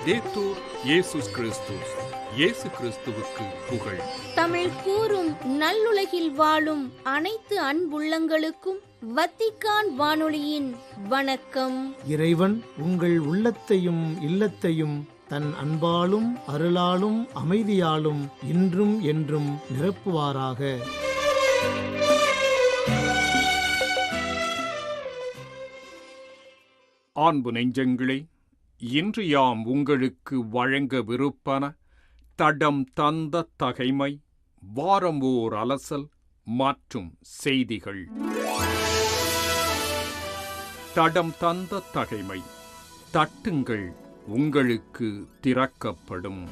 லவ்தேத்தூர் இயேசுஸ் கிறிஸ்துஸ். இயேசு கிறிஸ்துவுக்கு புகழ். தமிழ் கூறும் நல்லுலகில் வாழும் அனைத்து அன்புள்ளங்களுக்கும் வத்திக்கான் வானொலியின் வணக்கம். இறைவன் உங்கள் உள்ளத்தையும் இல்லத்தையும் தன் அன்பாலும் அருளாலும் அமைதியாலும் இன்றும் என்றும் நிரப்புவாராக. அன்பு நெஞ்சங்களே, இன்று யாம் உங்களுக்கு வழங்க விருப்பன தடம் தந்த தகைமை, வாரம் ஓர் அலசல் மற்றும் செய்திகள். தடம் தந்த தகைமை. தட்டுங்கள், உங்களுக்கு திறக்கப்படும்.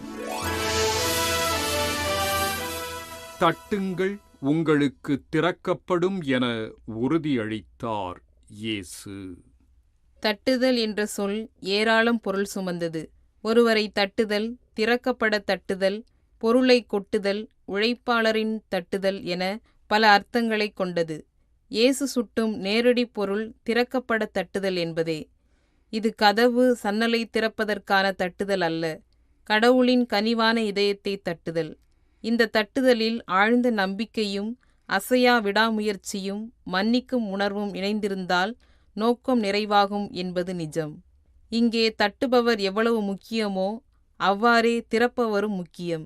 தட்டுங்கள், உங்களுக்கு திறக்கப்படும் என உறுதியளித்தார் இயேசு. தட்டுதல் என்ற சொல் ஏராளம் பொருள் சுமந்தது. ஒருவரை தட்டுதல், திறக்கப்பட தட்டுதல், பொருளை கொட்டுதல், உழைப்பாளரின் தட்டுதல் என பல அர்த்தங்களை கொண்டது. இயேசு சுட்டும் நேரடி பொருள் திறக்கப்பட தட்டுதல் என்பதே. இது கதவு சன்னலை திறப்பதற்கான தட்டுதல் அல்ல, கடவுளின் கனிவான இதயத்தை தட்டுதல். இந்த தட்டுதலில் ஆழ்ந்த நம்பிக்கையும் அசையா விடாமுயற்சியும் மன்னிக்கும் உணர்வும் இணைந்திருந்தால் நோக்கம் நிறைவாகும் என்பது நிஜம். இங்கே தட்டுபவர் எவ்வளவு முக்கியமோ அவ்வாறே திறப்பவரும் முக்கியம்.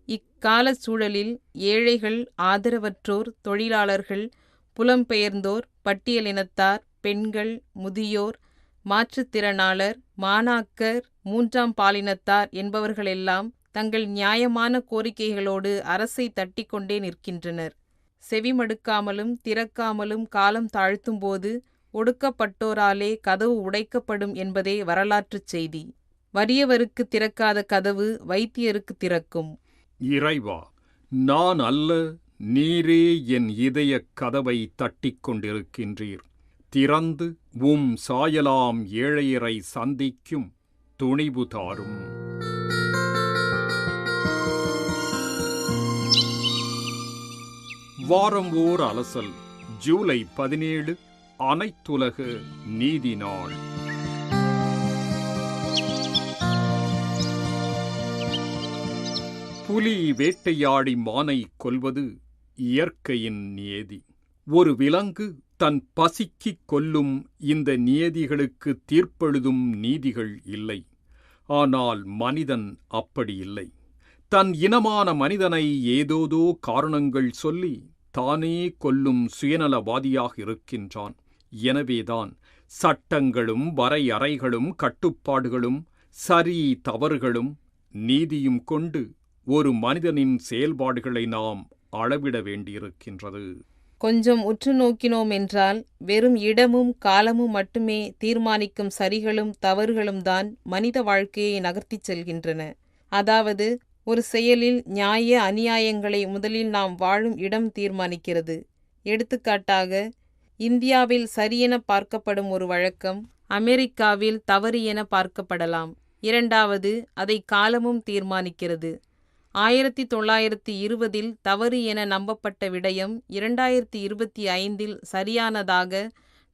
இக்காலச் சூழலில் ஏழைகள், ஆதரவற்றோர், தொழிலாளர்கள், புலம்பெயர்ந்தோர், பட்டியலினத்தார், பெண்கள், முதியோர், மாற்றுத்திறனாளர், மாணாக்கர், மூன்றாம் பாலினத்தார் என்பவர்களெல்லாம் தங்கள் நியாயமான கோரிக்கைகளோடு அரசை தட்டிக்கொண்டே நிற்கின்றனர். செவிமடுக்காமலும் திறக்காமலும் காலம் தாழ்த்தும்போது ஒடுக்கப்பட்டோராலே கதவு உடைக்கப்படும் என்பதே வரலாற்றுச் செய்தி. வறியவருக்கு திறக்காத கதவு வைத்தியருக்கு திறக்கும். இறைவா, நான் அல்ல, நீரே என் இதயக் கதவை தட்டிக் கொண்டிருக்கின்றீர். திறந்து உம் சாயலாம் ஏழையரை சந்திக்கும் துணிவு தாரும். வாரம் ஓர் அலசல். ஜூலை 17 அனைத்துலக நீதி நாள். புலி வேட்டையாடி மானை கொல்வது இயற்கையின் நியதி. ஒரு விலங்கு தன் பசிக்குக் கொல்லும் இந்த நியதிகளுக்கு தீர்ப்பெழுதும் நீதிகள் இல்லை. ஆனால் மனிதன் அப்படி இல்லை. தன் இனமான மனிதனை ஏதோதோ காரணங்கள் சொல்லி தானே கொல்லும் சுயநலவாதியாக இருக்கின்றான். எனவேதான் சட்டங்களும் வரையறைகளும் கட்டுப்பாடுகளும் சரி தவறுகளும் நீதியும் கொண்டு ஒரு மனிதனின் செயல்பாடுகளை நாம் அளவிட வேண்டியிருக்கின்றது. கொஞ்சம் உற்று நோக்கினோம் என்றால் வெறும் இடமும் காலமும் மட்டுமே தீர்மானிக்கும் சரிகளும் தவறுகளும் தான் மனித வாழ்க்கையை நகர்த்திச் செல்கின்றன. அதாவது ஒரு செயலில் நியாய அநியாயங்களை முதலில் நாம் வாழும் இடம் தீர்மானிக்கிறது. எடுத்துக்காட்டாக, இந்தியாவில் சரியென பார்க்கப்படும் ஒரு வழக்கம் அமெரிக்காவில் தவறு என பார்க்கப்படலாம். இரண்டாவது, அதை காலமும் தீர்மானிக்கிறது. 1920 தவறு என நம்பப்பட்ட விடயம் 2025 சரியானதாக,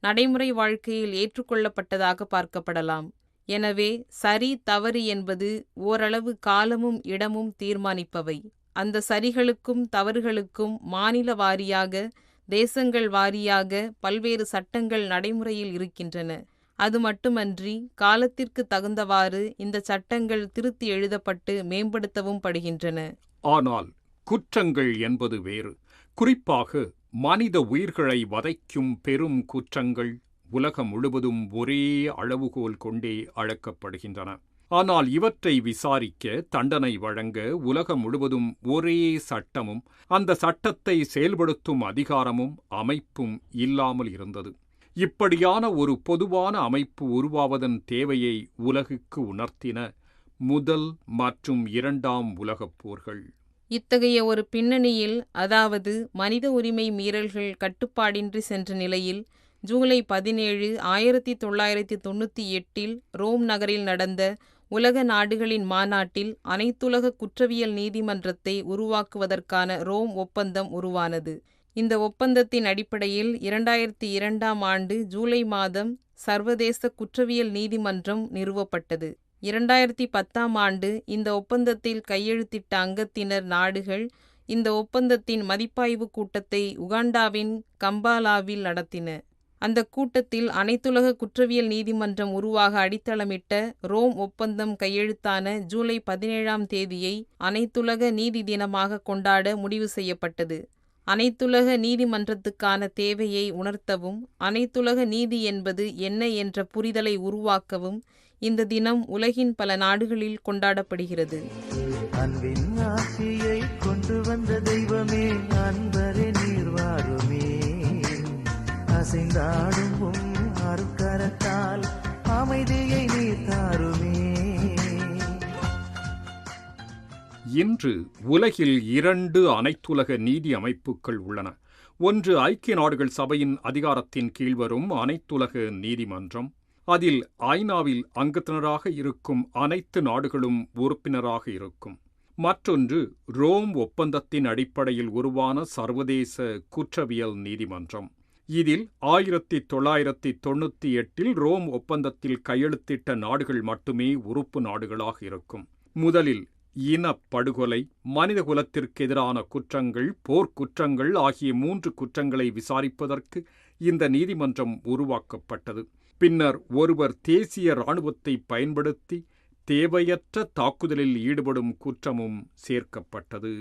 நடைமுறை வாழ்க்கையில் ஏற்றுக்கொள்ளப்பட்டதாக பார்க்கப்படலாம். எனவே சரி தவறு என்பது ஓரளவு காலமும் இடமும் தீர்மானிப்பவை. அந்த சரிகளுக்கும் தவறுகளுக்கும் மாநில வாரியாக, தேசங்கள் வாரியாக பல்வேறு சட்டங்கள் நடைமுறையில் இருக்கின்றன. அது மட்டுமன்றி காலத்திற்கு தகுந்தவாறு இந்த சட்டங்கள் திருத்தி எழுதப்பட்டு மேம்படுத்தவும் படுகின்றன. ஆனால் குற்றங்கள் என்பது வேறு. குறிப்பாக மனித உயிர்களை வதைக்கும் பெரும் குற்றங்கள் உலகம் முழுவதும் ஒரே அளவுகோல் கொண்டே அளக்கப்படுகின்றன. ஆனால் இவற்றை விசாரிக்க, தண்டனை வழங்க உலகம் முழுவதும் ஒரே சட்டமும் அந்த சட்டத்தை செயல்படுத்தும் அதிகாரமும் அமைப்பும் இல்லாமல் இருந்தது. இப்படியான ஒரு பொதுவான அமைப்பு உருவாவதன் தேவையை உலகுக்கு உணர்த்தின முதல் மற்றும் இரண்டாம் உலகப் போர்கள். இத்தகைய ஒரு பின்னணியில், அதாவது மனித உரிமை மீறல்கள் கட்டுப்பாடின்றி சென்ற நிலையில், ஜூலை 17, 1998 ரோம் நகரில் நடந்த உலக நாடுகளின் மாநாட்டில் அனைத்துலக குற்றவியல் நீதிமன்றத்தை உருவாக்குவதற்கான ரோம் ஒப்பந்தம் உருவானது. இந்த ஒப்பந்தத்தின் அடிப்படையில் 2002 ஜூலை மாதம் சர்வதேச குற்றவியல் நீதிமன்றம் நிறுவப்பட்டது. 2010ஆம் ஆண்டு இந்த ஒப்பந்தத்தில் கையெழுத்திட்ட அங்கத்தினர் நாடுகள் இந்த ஒப்பந்தத்தின் மதிப்பாய்வு கூட்டத்தை உகாண்டாவின் கம்பாலாவில் நடத்தின. அந்த கூட்டத்தில் அனைத்துலக குற்றவியல் நீதிமன்றம் உருவாக அடித்தளமிட்ட ரோம் ஒப்பந்தம் கையெழுத்தான ஜூலை 17ஆம் தேதியை அனைத்துலக நீதி தினமாக கொண்டாட முடிவு செய்யப்பட்டது. அனைத்துலக நீதிமன்றத்துக்கான தேவையை உணர்த்தவும் அனைத்துலக நீதி என்பது என்ன என்ற புரிதலை உருவாக்கவும் இந்த தினம் உலகின் பல நாடுகளில் கொண்டாடப்படுகிறது. அன்பின் ஆட்சியை கொண்டு வந்த தெய்வமே, அன்பரே நீர் வாருமே, அசைந்தாடும் அருட்கரத்தால் அமைதியை நீர் தாருமே. இன்று உலகில் 2 அனைத்துலக நீதி அமைப்புகள் உள்ளன. ஒன்று ஐக்கிய நாடுகள் சபையின் அதிகாரத்தின் கீழ் வரும் அனைத்துலக நீதிமன்றம். அதில் ஐநாவில் அங்கத்தினராக இருக்கும் அனைத்து நாடுகளும் உறுப்பினராக இருக்கும். மற்றொன்று ரோம் ஒப்பந்தத்தின் அடிப்படையில் உருவான சர்வதேச குற்றவியல் நீதிமன்றம். இதில் 1998 ரோம் ஒப்பந்தத்தில் கையெழுத்திட்ட நாடுகள் மட்டுமே உறுப்பு நாடுகளாக இருக்கும். முதலில் இனப்படுகொலை, மனிதகுலத்திற்கு எதிரான குற்றங்கள், போர்க்குற்றங்கள் ஆகிய 3 குற்றங்களை விசாரிப்பதற்கு இந்த நீதிமன்றம் உருவாக்கப்பட்டது. பின்னர் ஒருவர் தேசிய இராணுவத்தை பயன்படுத்தி தேவையற்ற தாக்குதலில் ஈடுபடும் குற்றமும் சேர்க்கப்பட்டது.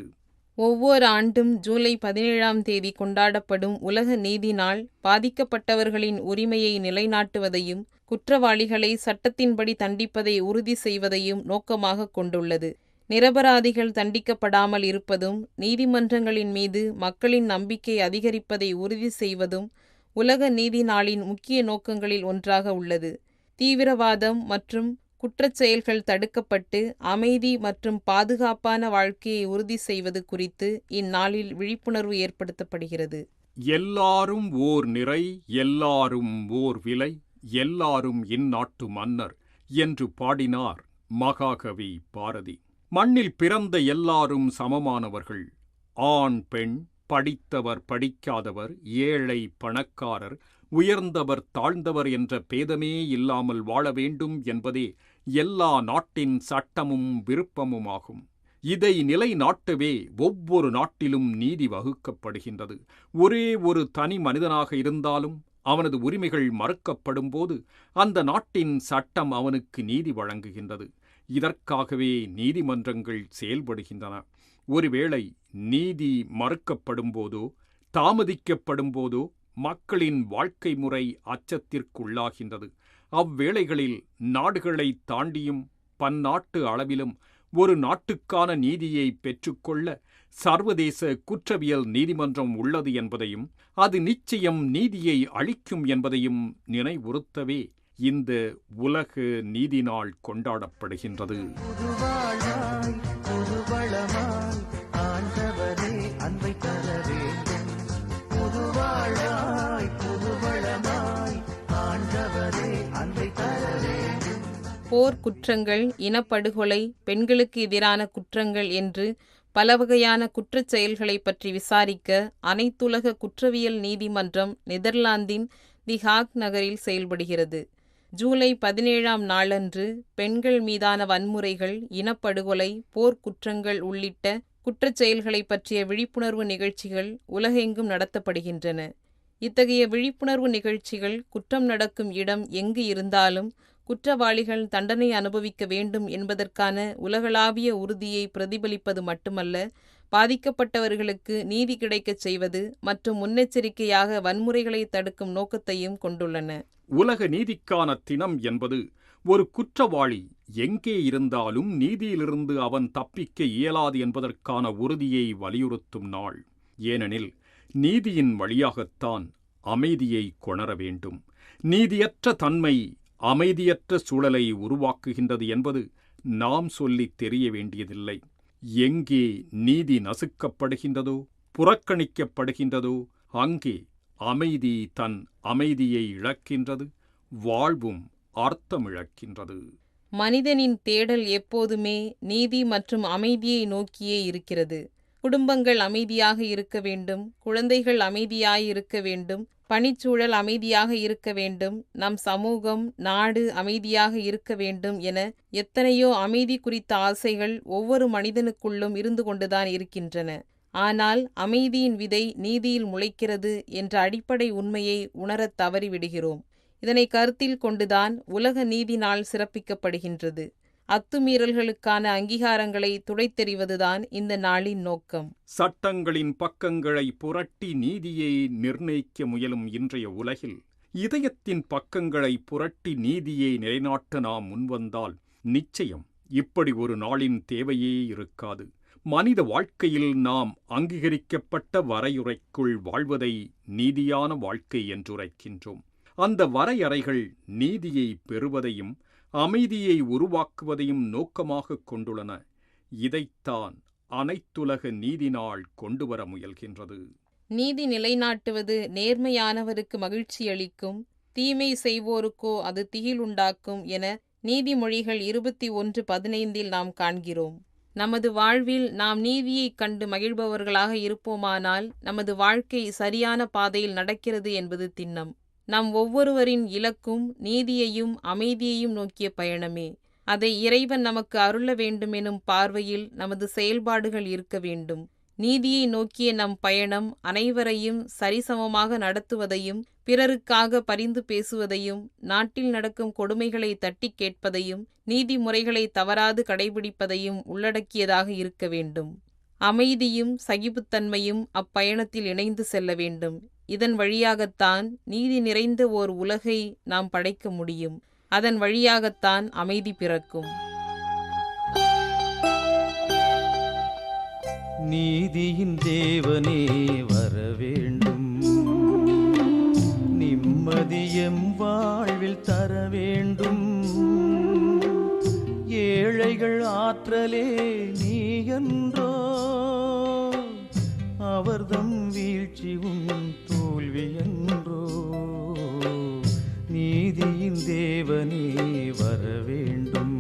ஒவ்வொரு ஆண்டும் ஜூலை 17ஆம் தேதி கொண்டாடப்படும் உலக நீதி நாள் பாதிக்கப்பட்டவர்களின் உரிமையை நிலைநாட்டுவதையும் குற்றவாளிகளை சட்டத்தின்படி தண்டிப்பதை உறுதி செய்வதையும் நோக்கமாக கொண்டுள்ளது. நிரபராதிகள் தண்டிக்கப்படாமல் இருப்பதும் நீதிமன்றங்களின் மீது மக்களின் நம்பிக்கை அதிகரிப்பதை உறுதி செய்வதும் உலக நீதி நாளின் முக்கிய நோக்கங்களில் ஒன்றாக உள்ளது. தீவிரவாதம் மற்றும் குற்றச் செயல்கள் தடுக்கப்பட்டு அமைதி மற்றும் பாதுகாப்பான வாழ்க்கையை உறுதி செய்வது குறித்து இந்நாளில் விழிப்புணர்வு ஏற்படுத்தப்படுகிறது. எல்லாரும் ஓர் நிறை, எல்லாரும் ஓர் விலை, எல்லாரும் இந்நாட்டு மன்னர் என்று பாடினார் மகாகவி பாரதி. மண்ணில் பிறந்த எல்லாரும் சமமானவர்கள். ஆண் பெண், படித்தவர் படிக்காதவர், ஏழை பணக்காரர், உயர்ந்தவர் தாழ்ந்தவர் என்ற பேதமே இல்லாமல் வாழ வேண்டும் என்பதே எல்லா நாட்டின் சட்டமும் விருப்பமுமாகும். இதை நிலைநாட்டவே ஒவ்வொரு நாட்டிலும் நீதி வகுக்கப்படுகின்றது. ஒரே ஒரு தனி மனிதனாக இருந்தாலும் அவனது உரிமைகள் மறுக்கப்படும்போது அந்த நாட்டின் சட்டம் அவனுக்கு நீதி வழங்குகின்றது. இதற்காகவே நீதிமன்றங்கள் செயல்படுகின்றன. ஒருவேளை நீதி மறுக்கப்படும் போதோ தாமதிக்கப்படும் போதோ மக்களின் வாழ்க்கை முறை அச்சத்திற்குள்ளாகின்றது. அவ்வேளைகளில் நாடுகளை தாண்டியும் பன்னாட்டு அளவிலும் ஒரு நாட்டுக்கான நீதியை பெற்றுக்கொள்ள சர்வதேச குற்றவியல் நீதிமன்றம் உள்ளது என்பதையும் அது நிச்சயம் நீதியை அளிக்கும் என்பதையும் நினைவுறுத்தவே இந்த உலக நீதி நாள் கொண்டாடப்படுகின்றது. புதுவாழ்வாய் புதுவளமாய் ஆண்டவரே அன்பை தர வேண்டும். புதுவாழ்வாய் புதுவளமாய் ஆண்டவரே அன்பை தர வேண்டும். போர் குற்றங்கள், இனப்படுகொலை, பெண்களுக்கு எதிரான குற்றங்கள் என்று பல வகையான குற்றச் செயல்களை பற்றி விசாரிக்க அனைத்துலக குற்றவியல் நீதிமன்றம் நெதர்லாந்தின் தி ஹாக் நகரில் செயல்படுகிறது. ஜூலை 17ஆம் நாளன்று பெண்கள் மீதான வன்முறைகள், இனப்படுகொலை, போர்க்குற்றங்கள் உள்ளிட்ட குற்றச் செயல்களை பற்றிய விழிப்புணர்வு நிகழ்ச்சிகள் உலகெங்கும் நடத்தப்படுகின்றன. இத்தகைய விழிப்புணர்வு நிகழ்ச்சிகள் குற்றம் நடக்கும் இடம் எங்கு இருந்தாலும் குற்றவாளிகள் தண்டனை அனுபவிக்க வேண்டும் என்பதற்கான உலகளாவிய உறுதியை பிரதிபலிப்பது மட்டுமல்ல, பாதிக்கப்பட்டவர்களுக்கு நீதி கிடைக்கச் செய்வது மற்றும் முன்னெச்சரிக்கையாக வன்முறைகளை தடுக்கும் நோக்கத்தையும் கொண்டுள்ளன. உலக நீதிக்கான தினம் என்பது ஒரு குற்றவாளி எங்கே இருந்தாலும் நீதியிலிருந்து அவன் தப்பிக்க இயலாது என்பதற்கான உறுதியை வலியுறுத்தும் நாள். ஏனெனில் நீதியின் வழியாகத்தான் அமைதியை கொணர வேண்டும். நீதியற்ற தன்மை அமைதியற்ற சூழலை உருவாக்குகின்றது என்பது நாம் சொல்லித் தெரிய வேண்டியதில்லை. எங்கே நீதி நசுக்கப்படுகின்றதோ, புறக்கணிக்கப்படுகின்றதோ, அங்கே அமைதி தன் அமைதியை இழக்கின்றது, வாழ்வும் அர்த்தமிழக்கின்றது. மனிதனின் தேடல் எப்போதுமே நீதி மற்றும் அமைதியை நோக்கியே இருக்கிறது. குடும்பங்கள் அமைதியாக இருக்க வேண்டும், குழந்தைகள் அமைதியாயிருக்க வேண்டும், பணிச்சூழல் அமைதியாக இருக்க வேண்டும், நம் சமூகம், நாடு அமைதியாக இருக்க வேண்டும் என எத்தனையோ அமைதி குறித்த ஆசைகள் ஒவ்வொரு மனிதனுக்குள்ளும் இருந்து கொண்டுதான் இருக்கின்றன. ஆனால் அமைதியின் விதை நீதியில் முளைக்கிறது என்ற அடிப்படை உண்மையை உணரத் தவறிவிடுகிறோம். இதனை கருத்தில் கொண்டுதான் உலக நீதி நாள் சிறப்பிக்கப்படுகின்றது. அத்துமீறல்களுக்கான அங்கீகாரங்களை துடைத்தெறிவதுதான் இந்த நாளின் நோக்கம். சட்டங்களின் பக்கங்களை புரட்டி நீதியை நிர்ணயிக்க முயலும் இன்றைய உலகில் இதயத்தின் பக்கங்களை புரட்டி நீதியை நிலைநாட்ட நாம் முன்வந்தால் நிச்சயம் இப்படி ஒரு நாளின் தேவையே இருக்காது. மனித வாழ்க்கையில் நாம் அங்கீகரிக்கப்பட்ட வரையறைக்குள் வாழ்வதை நீதியான வாழ்க்கை என்றுரைக்கின்றோம். அந்த வரையறைகள் நீதியை பெறுவதையும் அமைதியை உருவாக்குவதையும் நோக்கமாக கொண்டுள்ளன. இதைத்தான் அனைத்துலக நீதி நாள் கொண்டுவர முயல்கின்றது. நீதி நிலைநாட்டுவது நேர்மையானவருக்கு மகிழ்ச்சியளிக்கும், தீமை செய்வோருக்கோ அது திகிலுண்டாக்கும் என நீதிமொழிகள் 21:15 நாம் காண்கிறோம். நமது வாழ்வில் நாம் நீதியைக் கண்டு மகிழ்பவர்களாக இருப்போமானால் நமது வாழ்க்கை சரியான பாதையில் நடக்கிறது என்பது திண்ணம். நம் ஒவ்வொருவரின் இலக்கும் நீதியையும் அமைதியையும் நோக்கிய பயணமே. அதை இறைவன் நமக்கு அருள வேண்டுமெனும் பார்வையில் நமது செயல்பாடுகள் இருக்க வேண்டும். நீதியை நோக்கிய நம் பயணம் அனைவரையும் சரிசமமாக நடத்துவதையும், பிறருக்காக பரிந்து பேசுவதையும், நாட்டில் நடக்கும் கொடுமைகளை தட்டி கேட்பதையும், நீதிமுறைகளை தவறாது கடைபிடிப்பதையும் உள்ளடக்கியதாக இருக்க வேண்டும். அமைதியும் சகிப்புத்தன்மையும் அப்பயணத்தில் இணைந்து செல்ல வேண்டும். இதன் வழியாகத்தான் நீதி நிறைந்த ஓர் உலகை நாம் படைக்க முடியும். அதன் வழியாகத்தான் அமைதி பிறக்கும். நீதியின் தேவனே வரவேண்டும், நிம்மதியம் வாழ்வில் தர வேண்டும். ஏழைகள் ஆற்றலே நீ என்றோ, அவர்தம் வீழ்ச்சியும் தோல்வி என்றோ. நீதியின் தேவனே வரவேண்டும்,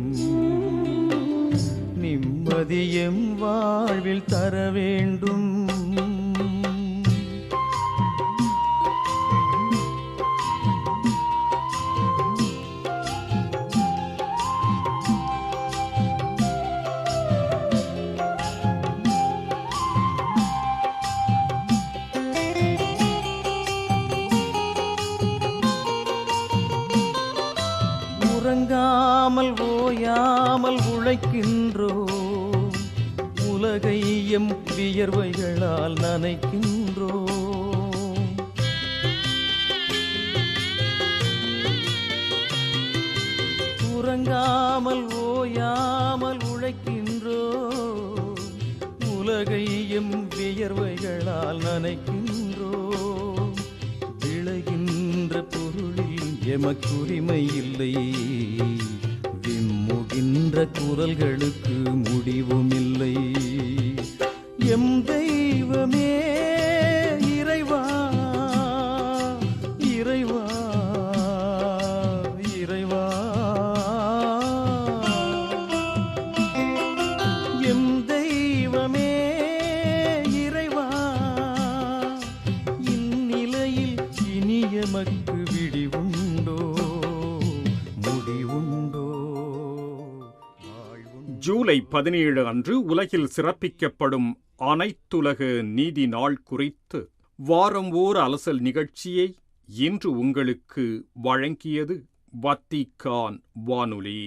நிம்மதியம் வாழ்வில் தர வேண்டும். உறங்காமல் ஓயாமல் உழைக்கின்றோம், உலகை எம் வியர்வைகளால் நனைக்கின்றோம். உறங்காமல் ஓயாமல் உழைக்கின்றோம், உலகை எம் வியர்வைகளால் நனைக்கின்றோம். விளைகின்ற பொருளில் எமக்குரிமை இல்லை, விம்முகின்ற குரல்களுக்கு முடிவும் இல்லை. எம் தெய்வமே இறைவா, இறைவா, இறைவா. எம் தெய்வமே இறைவா, இந்நிலையில் இனி எமக்கு விடிவுண்டோ, முடிவுண்டோ? ஜூலை 17 அன்று உலகில் சிறப்பிக்கப்படும் அனைத்துலக நீதி நாள் குறித்து வாரம் ஓர் அலசல் நிகழ்ச்சியை இன்று உங்களுக்கு வழங்கியது வத்திக்கான் வானொலி.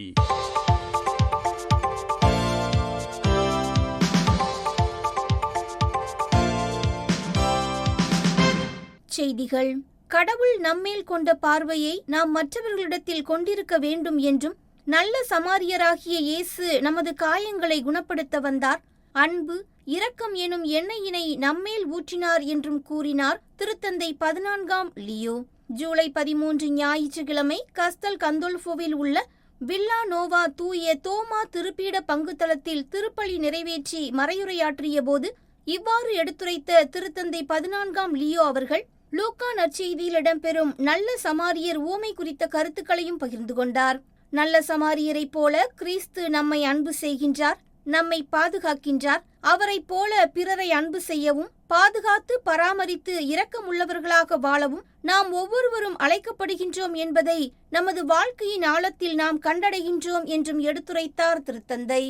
செய்திகள். கடவுள் நம்மேல் கொண்ட பார்வையை நாம் மற்றவர்களிடத்தில் கொண்டிருக்க வேண்டும் என்றும், நல்ல சமாரியராகிய இயேசு நமது காயங்களை குணப்படுத்த வந்தார், அன்பு இரக்கம் எனும் எண்ணெயினை நம்மேல் ஊற்றினார் என்றும் கூறினார் திருத்தந்தை 14ஆம் லியோ. ஜூலை 13 ஞாயிற்றுக்கிழமை கஸ்தல் கந்தோல்ஃபோவில் உள்ள வில்லா நோவா தூய தோமா திருப்பீட பங்குத்தளத்தில் திருப்பலி நிறைவேற்றி மறையுரையாற்றிய போது இவ்வாறு எடுத்துரைத்த திருத்தந்தை 14ஆம் லியோ அவர்கள் லூக்கா நற்செய்தியில் இடம்பெறும் நல்ல சமாரியர் உவமை குறித்த கருத்துக்களையும் பகிர்ந்து கொண்டார். நல்ல சமாரியரைப் போல கிறிஸ்து நம்மை அன்பு செய்கின்றார், நம்மை பாதுகாக்கின்றார், அவரைப் போல பிறரை அன்பு செய்யவும், பாதுகாத்து பராமரித்து இரக்கமுள்ளவர்களாக வாழவும் நாம் ஒவ்வொருவரும் அழைக்கப்படுகின்றோம் என்பதை நமது வாழ்க்கையின் ஆழத்தில் நாம் கண்டடைகின்றோம் என்றும் எடுத்துரைத்தார் திருத்தந்தை.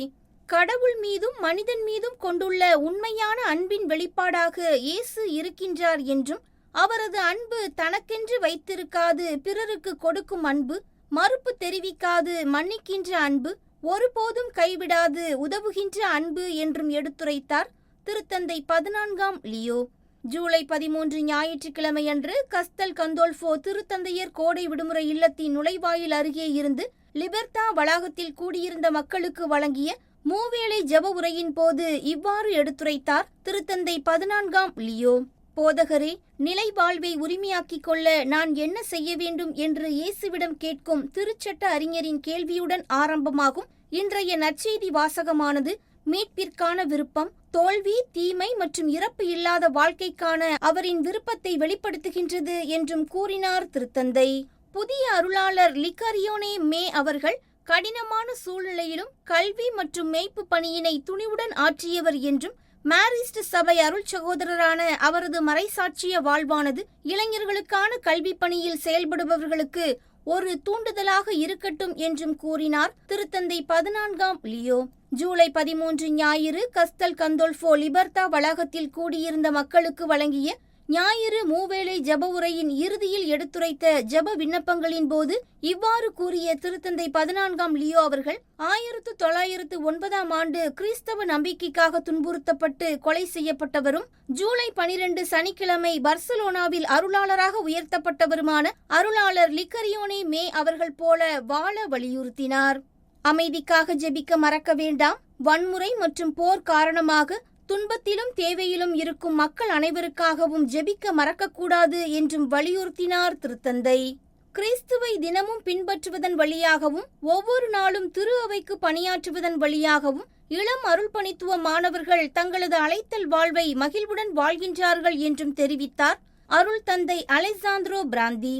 கடவுள் மீதும் மனிதன் மீதும் கொண்டுள்ள உண்மையான அன்பின் வெளிப்பாடாக இயேசு இருக்கின்றார் என்றும், அவரது அன்பு தனக்கென்று வைத்திருக்காது பிறருக்கு கொடுக்கும் அன்பு, மறுப்பு தெரிவிக்காது மன்னிக்கின்ற அன்பு, ஒருபோதும் கைவிடாது உதவுகின்ற அன்பு என்றும் எடுத்துரைத்தார் திருத்தந்தை 14ஆம் லியோ. ஜூலை 13 ஞாயிற்றுக்கிழமையன்று கஸ்தல் கந்தோல்ஃபோ திருத்தந்தையர் கோடை விடுமுறை இல்லத்தின் நுழைவாயில் அருகே இருந்து லிபர்தா வளாகத்தில் கூடியிருந்த மக்களுக்கு வழங்கிய மூவேளை ஜெப உரையின் போது இவ்வாறு எடுத்துரைத்தார் திருத்தந்தை 14ஆம் லியோ. போதகரே, நிலை வாழ்வை உரிமையாக்கிக் கொள்ள நான் என்ன செய்ய வேண்டும் என்று இயேசுவிடம் கேட்கும் திருச்சட்ட அறிஞரின் கேள்வியுடன் ஆரம்பமாகும் இன்றைய நற்செய்தி வாசகமானது மீட்பிற்கான விருப்பம், தோல்வி, தீமை மற்றும் இறப்பு இல்லாத வாழ்க்கைக்கான அவரின் விருப்பத்தை வெளிப்படுத்துகின்றது என்றும் கூறினார் திருத்தந்தை. புதிய அருளாளர் லிக்கரியோனே மே அவர்கள் கடினமான சூழ்நிலையிலும் கல்வி மற்றும் மேய்ப்பு பணியினை துணிவுடன் ஆற்றியவர் என்றும், மாரிஸ்ட் சபை அருள் சகோதரரான அவரது மறைசாட்சிய வாழ்வானது இளைஞர்களுக்கான கல்வி பணியில் செயல்படுபவர்களுக்கு ஒரு தூண்டுதலாக இருக்கட்டும் என்றும் கூறினார் திருத்தந்தை 14ஆம் லியோ. ஜூலை 13 ஞாயிறு கஸ்தல் கந்தோல்ஃபோ லிபர்தா வளாகத்தில் கூடியிருந்த மக்களுக்கு வழங்கிய ஞாயிறு மூவேளை ஜெப உரையின் இறுதியில் எடுத்துரைத்த ஜெப விண்ணப்பங்களின் போது இவ்வாறு கூறிய திருத்தந்தை 14ஆம் லியோ அவர்கள், 1909ஆம் ஆண்டு கிறிஸ்தவ நம்பிக்கைக்காக துன்புறுத்தப்பட்டு கொலை செய்யப்பட்டவரும், ஜூலை 12 சனிக்கிழமை பர்சலோனாவில் அருளாளராக உயர்த்தப்பட்டவருமான அருளாளர் லிக்கரியோனே மே அவர்கள் போல வாழ வலியுறுத்தினார். அமைதிக்காக ஜெபிக்க மறக்க வேண்டாம். வன்முறை மற்றும் போர் காரணமாக துன்பத்திலும் தேவையிலும் இருக்கும் மக்கள் அனைவருக்காகவும் ஜெபிக்க மறக்கக்கூடாது என்றும் வலியுறுத்தினார் திருத்தந்தை. கிறிஸ்துவை தினமும் பின்பற்றுவதன் வழியாகவும் ஒவ்வொரு நாளும் திரு அவைக்கு பணியாற்றுவதன் வழியாகவும் இளம் அருள்பணித்துவ மாணவர்கள் தங்களது அழைத்தல் வாழ்வை மகிழ்வுடன் வாழ்கின்றார்கள் என்றும் தெரிவித்தார் அருள் தந்தை அலெசாந்திரோ பிராந்தி.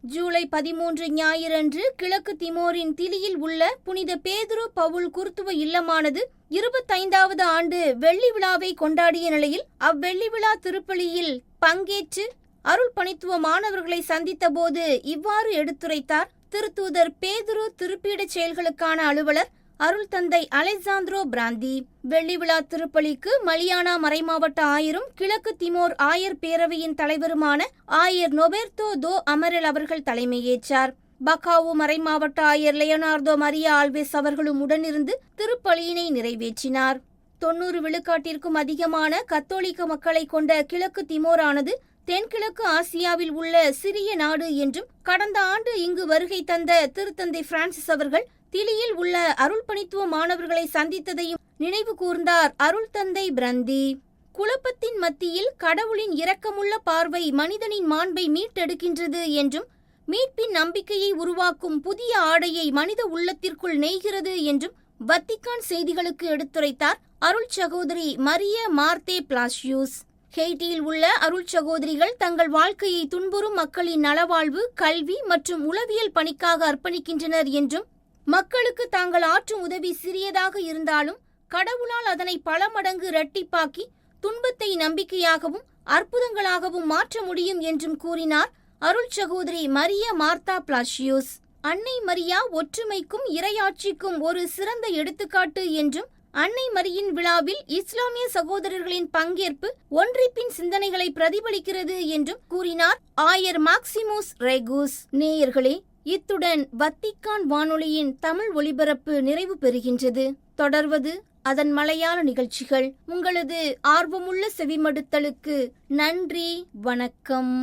ஜூலை 13 ஞாயிறன்று கிழக்கு திமோரின் திலியில் உள்ள புனித பேதுரு பவுல் குருத்துவ இல்லமானது 25வது ஆண்டு வெள்ளி விழாவை கொண்டாடிய நிலையில் அவ்வெள்ளி விழா திருப்பலியில் பங்கேற்று அருள் பணித்துவ மாணவர்களை சந்தித்த போது இவ்வாறு எடுத்துரைத்தார் திருத்தூதர் பேதுரு திருப்பீடச் செயல்களுக்கான அலுவலர் அருள் தந்தை அலெசாந்திரோ பிராந்தி. வெள்ளி விழா திருப்பலிக்கு மலியானா மறைமாவட்ட ஆயரும் கிழக்கு திமோர் ஆயர் பேரவையின் தலைவருமான ஆயர் நொபெர்டோ தோ அமரெல் அவர்கள் தலைமையேற்றார். பக்காவு மறைமாவட்ட ஆயர் லியோனார்டோ மரியா ஆல்வேஸ் அவர்களும் உடனிருந்து திருப்பலியினை நிறைவேற்றினார். 90 விழுக்காட்டிற்கும் அதிகமான கத்தோலிக்க மக்களை கொண்ட கிழக்கு திமோரானது தென்கிழக்கு ஆசியாவில் உள்ள சிறிய நாடு என்றும், கடந்த ஆண்டு இங்கு வருகை தந்த திருத்தந்தை பிரான்சிஸ் அவர்கள் திலியில் உள்ள அருள் பணித்துவ மாணவர்களை சந்தித்ததையும் நினைவு கூர்ந்தார் அருள் தந்தை பிராந்தி. குழப்பத்தின் மத்தியில் கடவுளின் இரக்கமுள்ள பார்வை மனிதனின் மாண்பை மீட்டெடுக்கின்றது என்றும், மீட்பின் நம்பிக்கையை உருவாக்கும் புதிய ஆடையை மனித உள்ளத்திற்குள் நெய்கிறது என்றும் வத்திக்கான் செய்திகளுக்கு எடுத்துரைத்தார் அருள் சகோதரி மரிய மார்த்தே பிளாசியூஸ். ஹெய்ட்டியில் உள்ள அருள் சகோதரிகள் தங்கள் வாழ்க்கையை துன்புறும் மக்களின் நலவாழ்வு, கல்வி மற்றும் உளவியல் பணிக்காக அர்ப்பணிக்கின்றனர் என்றும், மக்களுக்கு தாங்கள் ஆற்றும் உதவி சிறியதாக இருந்தாலும் கடவுளால் அதனை பல மடங்கு இரட்டிப்பாக்கி துன்பத்தை நம்பிக்கையாகவும் அற்புதங்களாகவும் மாற்ற முடியும் என்றும் கூறினார் அருள் சகோதரி மரிய மார்த்தா பிளாசியூஸ். அன்னை மரியா ஒற்றுமைக்கும் இறையாட்சிக்கும் ஒரு சிறந்த எடுத்துக்காட்டு என்றும், அன்னை மரியின் விழாவில் இஸ்லாமிய சகோதரர்களின் பங்கேற்பு ஒன்றிப்பின் சிந்தனைகளை பிரதிபலிக்கிறது என்றும் கூறினார் ஆயர் மாக்சிமோஸ் ரெகூஸ். நேயர்களே, இத்துடன் வத்திக்கான் வானொலியின் தமிழ் ஒலிபரப்பு நிறைவு பெறுகின்றது. தொடர்வது அதன் மலையாள நிகழ்ச்சிகள். உங்களது ஆர்வமுள்ள செவிமடுத்தலுக்கு நன்றி, வணக்கம்.